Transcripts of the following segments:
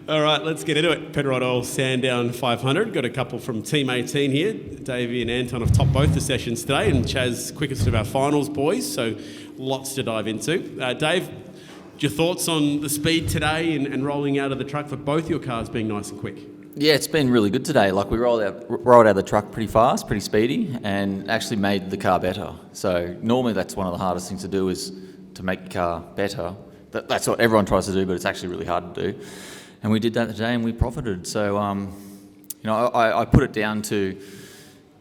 All right, let's get into it. Penrite Oil Sandown 500. Got a couple from Team 18 here. Davey and Anton have topped both the sessions today, and Chaz quickest of our finals boys, so lots to dive into. Dave, your thoughts on the speed today and rolling out of the truck for both your cars being nice and quick? Yeah, it's been really good today. Like we rolled out of the truck pretty fast, pretty speedy, and actually made the car better. So normally that's one of the hardest things to do, is to make the car better. That's what everyone tries to do, but it's actually really hard to do. And we did that today, and we profited. So, I put it down to,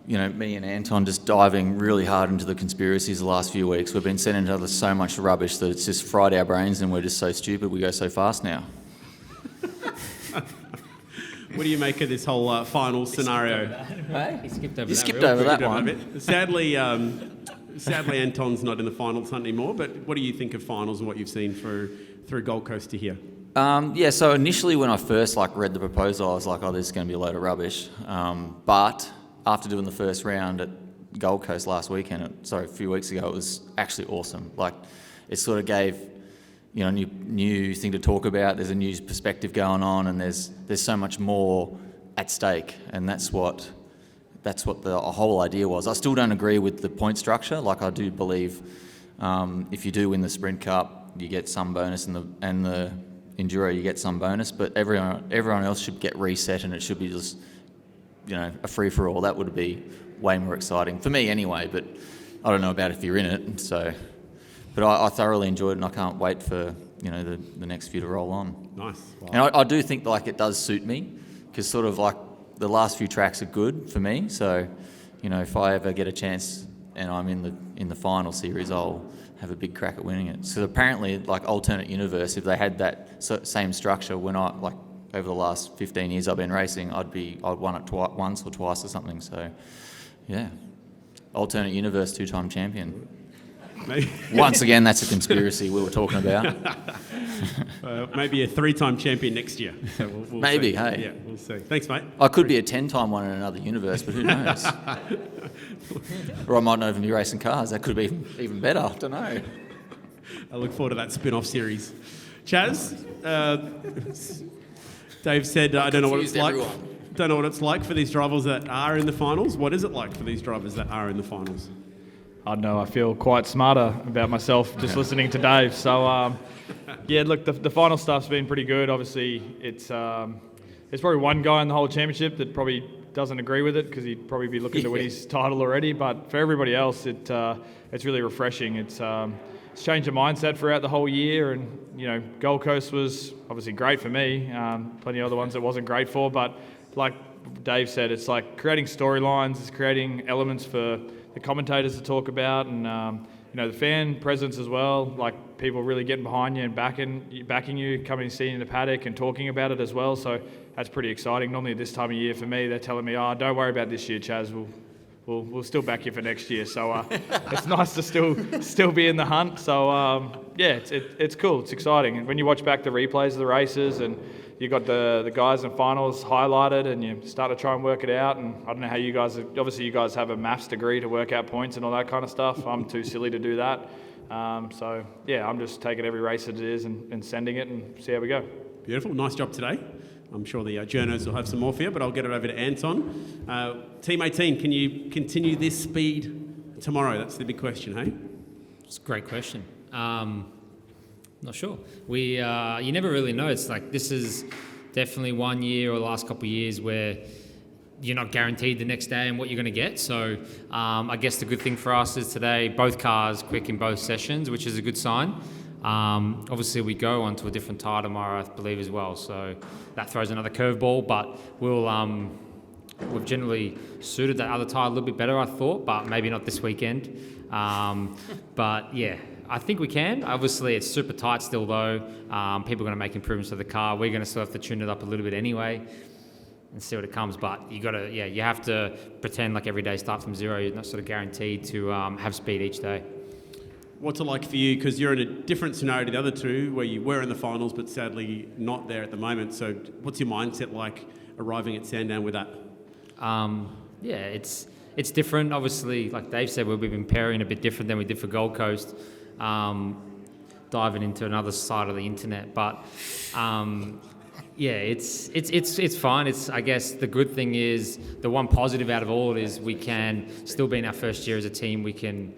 me and Anton just diving really hard into the conspiracies the last few weeks. We've been sending each other so much rubbish that it's just fried our brains, and we're just so stupid. We go so fast now. What do you make of this whole final scenario? He skipped over You that. skipped over that one. Sadly, Anton's not in the finals hunt anymore, but what do you think of finals and what you've seen through Gold Coast to here? So initially when I first read the proposal, I was like, oh, this is going to be a load of rubbish. But after doing the first round at Gold Coast last weekend, a few weeks ago, it was actually awesome. Like, it sort of gave, a new thing to talk about. There's a new perspective going on, and there's so much more at stake, and that's what the whole idea was. I still don't agree with the point structure. Like, I do believe if you do win the Sprint Cup, you get some bonus, and the Enduro, you get some bonus, but everyone else should get reset, and it should be just, a free-for-all. That would be way more exciting, for me anyway, but I don't know about if you're in it, so... But I thoroughly enjoyed it, and I can't wait for, the next few to roll on. Nice. Wow. And I do think, it does suit me, because sort of, the last few tracks are good for me, so, if I ever get a chance and I'm in the final series, I'll have a big crack at winning it. So apparently, alternate universe, if they had that same structure when over the last 15 years I've been racing, I'd won it once or twice or something. So, yeah, alternate universe, 2-time champion. Once again, that's a conspiracy we were talking about. Maybe a 3-time champion next year. So we'll maybe, see. hey. Yeah, we'll see. Thanks, mate. I could be a 10-time one in another universe, but who knows? Or I might not even be racing cars. That could be even better. I don't know. I look forward to that spin-off series. Chaz, Dave said, I don't know what it's like. Don't know what it's like for these drivers that are in the finals. What is it like for these drivers that are in the finals? I don't know, I feel quite smarter about myself just listening to Dave. So, look, the final stuff's been pretty good. Obviously, there's probably one guy in the whole championship that probably doesn't agree with it, because he'd probably be looking to win his title already. But for everybody else, it's really refreshing. It's changed the mindset throughout the whole year. And, Gold Coast was obviously great for me. Plenty of other ones it wasn't great for. But like Dave said, it's like creating storylines, it's creating elements for the commentators to talk about, and the fan presence as well, like people really getting behind you and backing you, coming and seeing in the paddock and talking about it as well. So that's pretty exciting. Normally at this time of year for me, they're telling me, oh, don't worry about this year, Chaz, we'll still back you for next year. So it's nice to still be in the hunt. So it's cool, it's exciting. And when you watch back the replays of the races, and you got the guys in finals highlighted, and you start to try and work it out. And I don't know how you guys, obviously you guys have a maths degree to work out points and all that kind of stuff. I'm too silly to do that. I'm just taking every race that it is and sending it and see how we go. Beautiful, nice job today. I'm sure the journos will have some more for you, but I'll get it over to Anton. Team 18, can you continue this speed tomorrow? That's the big question, hey? It's a great question. Not sure. You never really know. It's like, this is definitely 1 year or the last couple of years where you're not guaranteed the next day and what you're going to get. So I guess the good thing for us is today, both cars quick in both sessions, which is a good sign. Obviously, we go onto a different tyre tomorrow, I believe, as well. So that throws another curveball, but we've generally suited that other tyre a little bit better, I thought, but maybe not this weekend. But yeah, I think we can. Obviously, it's super tight still, though. People are going to make improvements to the car. We're going to still have to tune it up a little bit anyway and see what it comes. But you have to pretend like every day starts from zero. You're not sort of guaranteed to have speed each day. What's it like for you? Because you're in a different scenario to the other two, where you were in the finals, but sadly not there at the moment. So what's your mindset like arriving at Sandown with that? It's different. Obviously, like Dave said, we've been pairing a bit different than we did for Gold Coast, diving into another side of the internet. But Yeah, it's fine. It's, I guess the good thing is, the one positive out of all it is we can still be in our first year as a team. We can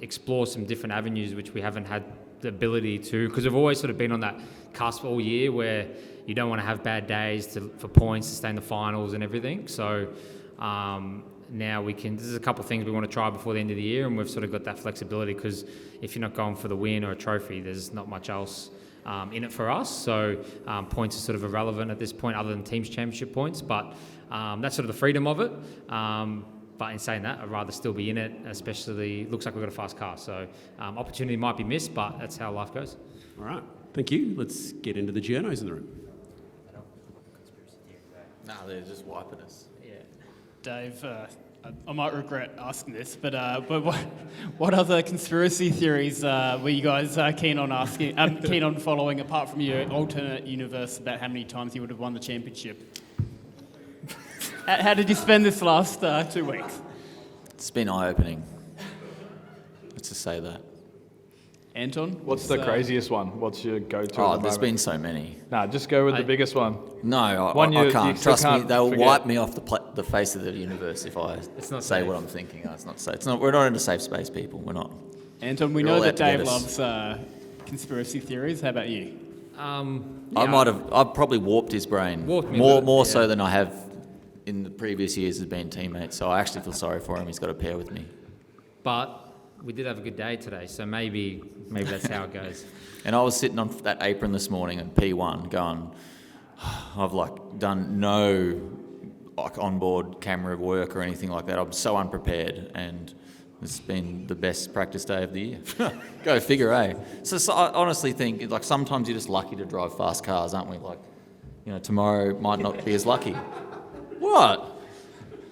explore some different avenues which we haven't had the ability to, because we've always sort of been on that cusp all year where you don't want to have bad days for points to stay in the finals and everything. So now we can. There's a couple of things we want to try before the end of the year, and we've sort of got that flexibility, because if you're not going for the win or a trophy, there's not much else in it for us. So points are sort of irrelevant at this point, other than teams championship points. But that's sort of the freedom of it. But in saying that, I'd rather still be in it, especially looks like we've got a fast car. So opportunity might be missed, but that's how life goes. All right, thank you. Let's get into the journos in the room. No, they're just wiping us. Yeah. Dave, I might regret asking this, but what other conspiracy theories were you guys keen on following, apart from your alternate universe about how many times you would have won the championship? How did you spend this last 2 weeks? It's been eye-opening. Let's just say that. Anton? What's the craziest one? What's your go-to? Oh, at the there's moment? been so many. Nah, just go with the biggest one. No, I You can't. still Trust me, can't they'll forget. wipe me off the face of the universe if I It's not say safe. what I'm thinking. No, it's not safe. It's not. We're not in a safe space, people. We're not. Anton, we We're know all that out to get Dave us. loves conspiracy theories. How about you? I've probably warped his brain Warped me a more bit, more yeah. so than I have in the previous years as being teammates. So I actually feel sorry for him. He's got a pair with me. But we did have a good day today, so maybe that's how it goes. And I was sitting on that apron this morning at P1 going, I've done no onboard camera work or anything like that. I'm so unprepared, and it's been the best practice day of the year. Go figure, eh? So I honestly think sometimes you're just lucky to drive fast cars, aren't we? Tomorrow might not be as lucky. What?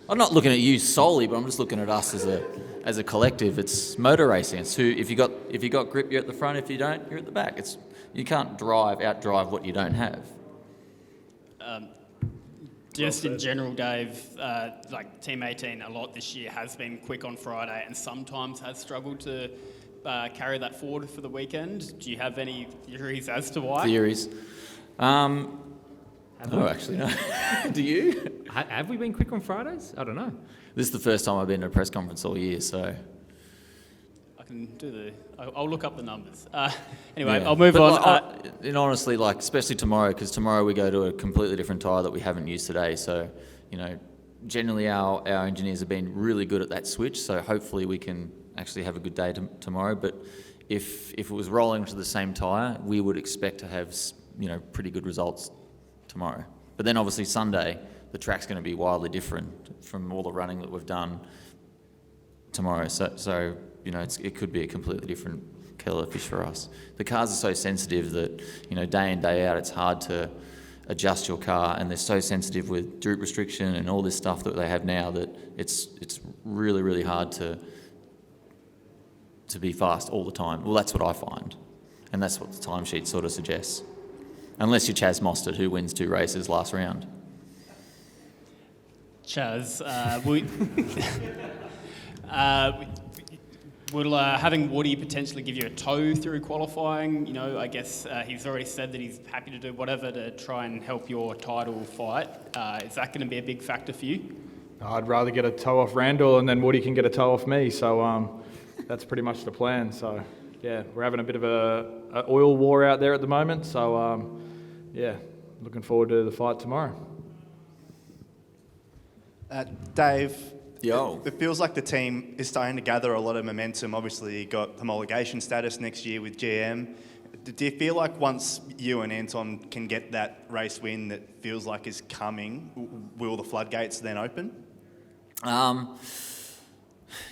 I'm not looking at you solely, but I'm just looking at us as a collective. It's motor racing. It's if you got grip, you're at the front. If you don't, you're at the back. You can't outdrive what you don't have. Just in general, Dave, Team 18 a lot this year has been quick on Friday and sometimes has struggled to carry that forward for the weekend. Do you have any theories as to why? Theories. No, actually, no. Do you? Have we been quick on Fridays? I don't know. This is the first time I've been to a press conference all year, so... I can do I'll look up the numbers. Anyway, Yeah. I'll move But on. And honestly, especially tomorrow, because tomorrow we go to a completely different tyre that we haven't used today. So, generally our engineers have been really good at that switch. So hopefully we can actually have a good day tomorrow. But if it was rolling to the same tyre, we would expect to have pretty good results tomorrow. But then obviously Sunday, the track's going to be wildly different from all the running that we've done tomorrow. So it could be a completely different kettle of fish for us. The cars are so sensitive that, day in, day out, it's hard to adjust your car, and they're so sensitive with droop restriction and all this stuff that they have now that it's really, really hard to be fast all the time. Well, that's what I find, and that's what the timesheet sort of suggests. Unless you're Chaz Mostert, who wins 2 races last round. Chaz, will having Woody potentially give you a tow through qualifying? I guess he's already said that he's happy to do whatever to try and help your title fight. Is that going to be a big factor for you? I'd rather get a tow off Randall, and then Woody can get a tow off me. So that's pretty much the plan. So yeah, we're having a bit of a oil war out there at the moment. So yeah, looking forward to the fight tomorrow. Dave, Yo. it feels like the team is starting to gather a lot of momentum. Obviously, you got homologation status next year with GM. Do you feel like once you and Anton can get that race win that feels like is coming, will the floodgates then open?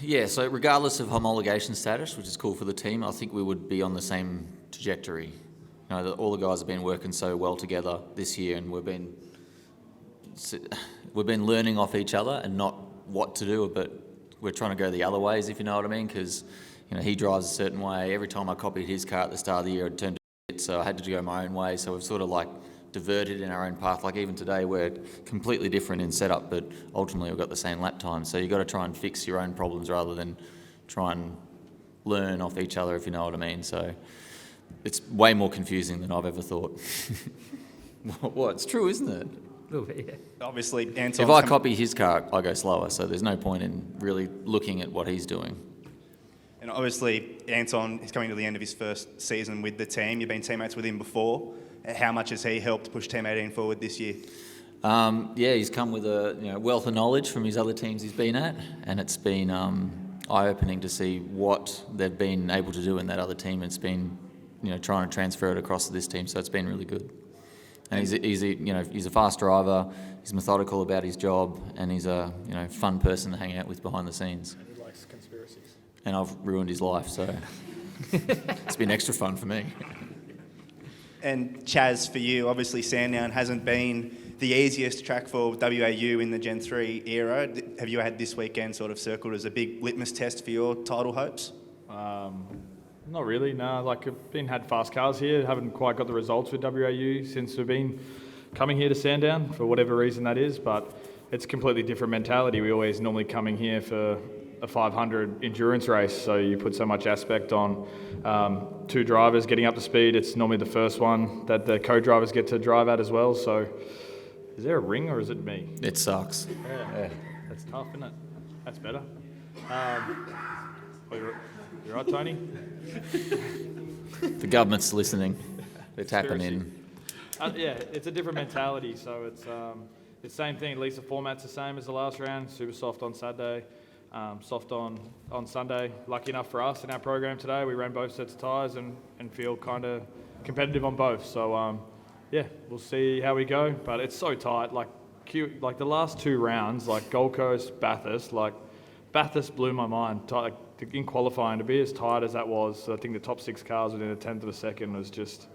Yeah, so regardless of homologation status, which is cool for the team, I think we would be on the same trajectory. All the guys have been working so well together this year, and we've been learning off each other and not what to do, but we're trying to go the other ways, if you know what I mean, because he drives a certain way. Every time I copied his car at the start of the year, it turned to shit, so I had to go my own way. So we've sort of diverted in our own path. Even today, we're completely different in setup, but ultimately we've got the same lap time. So you've got to try and fix your own problems rather than try and learn off each other, if you know what I mean. So it's way more confusing than I've ever thought. Well, it's true, isn't it? A little bit, yeah. Obviously, Anton. If I copy his car, I go slower, so there's no point in really looking at what he's doing. And obviously, Anton is coming to the end of his first season with the team. You've been teammates with him before. How much has he helped push Team 18 forward this year? Yeah, he's come with a wealth of knowledge from his other teams he's been at, and it's been eye-opening to see what they've been able to do in that other team. It's been trying to transfer it across to this team, so it's been really good. And he's a fast driver. He's methodical about his job, and he's a fun person to hang out with behind the scenes. And he likes conspiracies. And I've ruined his life, so it's been extra fun for me. And Chaz, for you, obviously Sandown hasn't been the easiest track for WAU in the Gen 3 era. Have you had this weekend sort of circled as a big litmus test for your title hopes? Not really, no. I've had fast cars here, haven't quite got the results with WAU since we've been coming here to Sandown, for whatever reason that is, but it's a completely different mentality. We always normally coming here for a 500 endurance race, so you put so much aspect on two drivers getting up to speed. It's normally the first one that the co-drivers get to drive at as well, so is there a ring or is it me? It sucks. Yeah. That's tough, isn't it? That's better. You right, Tony? The government's listening. They're tapping in. Yeah, it's a different mentality, so it's the same thing. At least the format's the same as the last round. Super soft on Saturday, soft on Sunday. Lucky enough for us in our program today, we ran both sets of tyres and feel kind of competitive on both. So yeah, we'll see how we go. But it's so tight. Like the last two rounds, like Gold Coast, Bathurst. Bathurst blew my mind. In qualifying, to be as tight as that was, I think the top 6 cars within a tenth of a second was just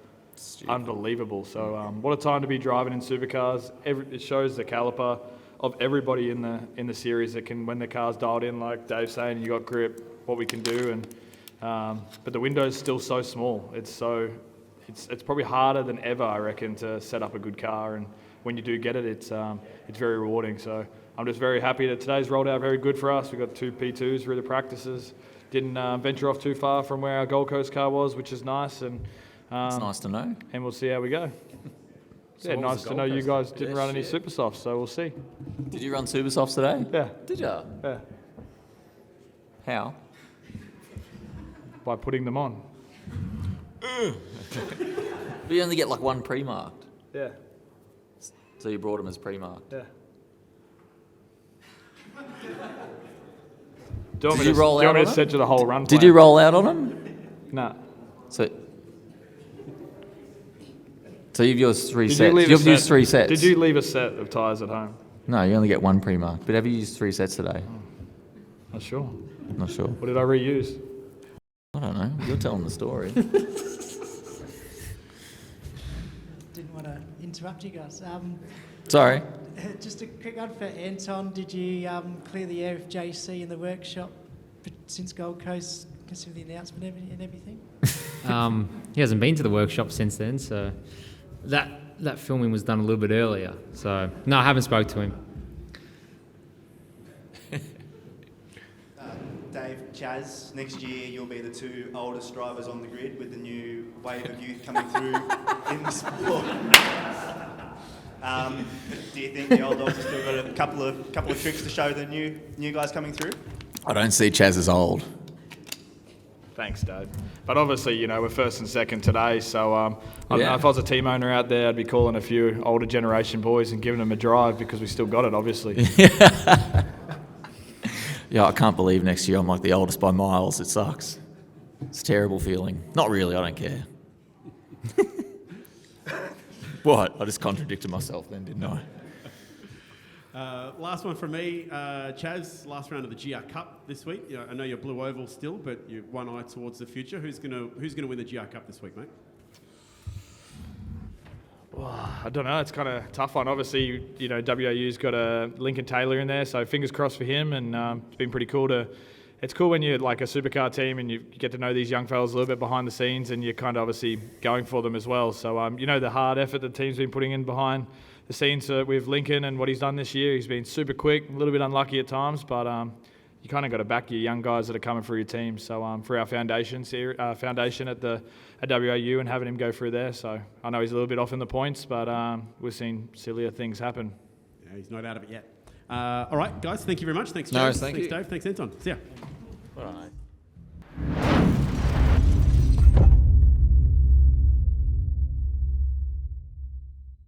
unbelievable. So what a time to be driving in supercars. It shows the caliper of everybody in the series that can, when the car's dialed in, like Dave's saying, you got grip, what we can do. And but the window's still so small. It's probably harder than ever, I reckon, to set up a good car. And when you do get it, it's very rewarding. So I'm just very happy that today's rolled out very good for us. We got 2 P2s through the practices. Didn't venture off too far from where our Gold Coast car was, which is nice. And It's nice to know. And we'll see how we go. So yeah, what was nice the to know Gold you Coast? guys didn't Yeah, run any shit. super softs, so we'll see. Did you run super softs today? Yeah, Did ya? yeah. How? By putting them on. But you only get like one pre-marked. Yeah, So you brought them as pre-marked. yeah. Did you roll do you out want me on to it? set you the whole run Did plan? you roll out on them? Nah. So you've used 3 Did sets. you leave a You've set? used 3 sets. Did you leave a set of tyres at home? No, you only get one pre-marked. But have you used 3 sets today? Not sure. Not sure. What did I reuse? I don't know. You're telling the story. Didn't want to interrupt you guys. Sorry. Just a quick one for Anton. Did you clear the air with JC in the workshop since Gold Coast, considering the announcement and everything? He hasn't been to the workshop since then, so that filming was done a little bit earlier. So no, I haven't spoke to him. Dave, Chaz, next year you'll be the 2 oldest drivers on the grid with the new wave of youth coming through in the sport. Do you think the old dogs have still got a couple of tricks to show the new guys coming through? I don't see Chaz as old. Thanks, Dave. But obviously, we're first and second today, so I don't Yeah. know, if I was a team owner out there, I'd be calling a few older generation boys and giving them a drive because we still got it, obviously. Yeah, I can't believe next year I'm like the oldest by miles. It sucks. It's a terrible feeling. Not really, I don't care. What? I just contradicted myself then, didn't I? Last one from me, Chaz. Last round of the GR Cup this week. I know you're blue oval still, but you're one eye towards the future. Who's gonna win the GR Cup this week, mate? I don't know. It's kind of a tough one. Obviously, WAU's got a Lincoln Taylor in there, so fingers crossed for him. And it's been pretty cool to. It's cool when you're like a supercar team and you get to know these young fellas a little bit behind the scenes, and you're kind of obviously going for them as well. So the hard effort the team's been putting in behind the scenes with Lincoln and what he's done this year. He's been super quick, a little bit unlucky at times, but you kind of got to back your young guys that are coming through your team. So for our foundation at WAU and having him go through there. So I know he's a little bit off in the points, but we've seen sillier things happen. Yeah, he's not out of it yet. All right, guys, thank you very much. Thanks, No, James. thank Thanks, you. Dave. Thanks, Anton. See ya. Well done, mate.